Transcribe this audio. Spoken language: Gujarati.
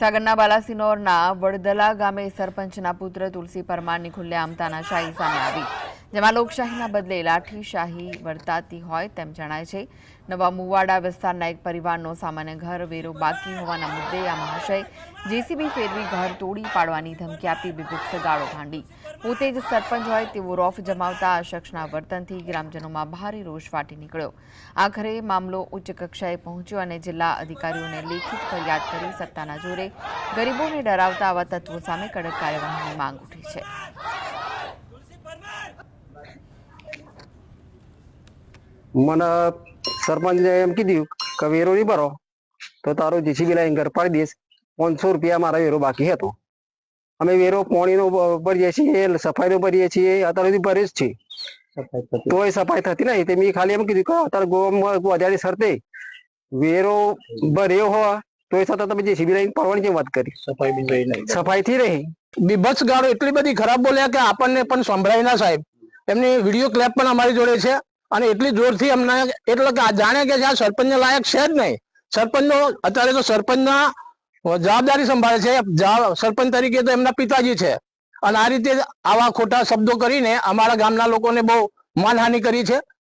સાગરના બાલાસિનોરના વડદલા ગામે સરપંચના પુત્ર તુલસી પરમારની ખુલ્લેઆમ તાનાશાહી સામે આવી, જેમાં લોકશાહીના બદલે લાઠીશાહી વર્તાતી હોય તેમ જણાય છે. નવા મુવાડા વિસ્તારના એક પરિવારનો સામાન્ય ઘર વેરો બાકી હોવાના મુદ્દે આ મહાશય જેસીબી ફેરવી ઘર તોડી પાડવાની ધમકી આપી બીભત્સ ગાળો ભાંડી. પોતે જ સરપંચ હોય તેવો રોફ જમાવતા આ શખ્સના વર્તનથી ગ્રામજનોમાં ભારે રોષ ફાટી નીકળ્યો. આખરે મામલો ઉચ્ચ કક્ષાએ પહોંચ્યો અને જિલ્લા અધિકારીઓને લેખિત ફરિયાદ કરી સત્તાના જોરે ગરીબોને ડરાવતા આવા તત્વો સામે કડક કાર્યવાહીની માંગ ઉઠી છે. મને સરપંચે એમ કીધું કે વેરો નહીં ભરો તો તારો જેસીબી લાઈન ઘર પાડી દઈશ. 500 રૂપિયા મારા વેરો બાકી હતો. અમે વેરો પાણીનો ભરીએ છીએ, સફાઈનો ભરીએ છીએ, અત્યારે ભરે જ છે. તોય સફાઈ થતી નહીં. તે મેં ખાલી એમ કીધું કે અત્યારે ગોવામાં વધારે શરતે વેરો ભર્યો હોય તોય છતાં તમે જેસીબી લાઈન પાડવાની જે વાત કરી, સફાઈ થી રહી. બીભત્સ ગાળો એટલી બધી ખરાબ બોલ્યા કે આપણને પણ સંભળાય ના સાહેબ. એમની વિડીયો ક્લિપ પણ અમારી જોડે છે અને એટલી જોરથી અમને એટલે કે જાણે કે આ સરપંચને લાયક છે જ નહીં. સરપંચનો અત્યારે તો સરપંચના જવાબદારી સંભાળે છે. સરપંચ તરીકે તો એમના પિતાજી છે અને આ રીતે આવા ખોટા શબ્દો કરીને અમારા ગામના લોકોને બહુ માનહાનિ કરી છે.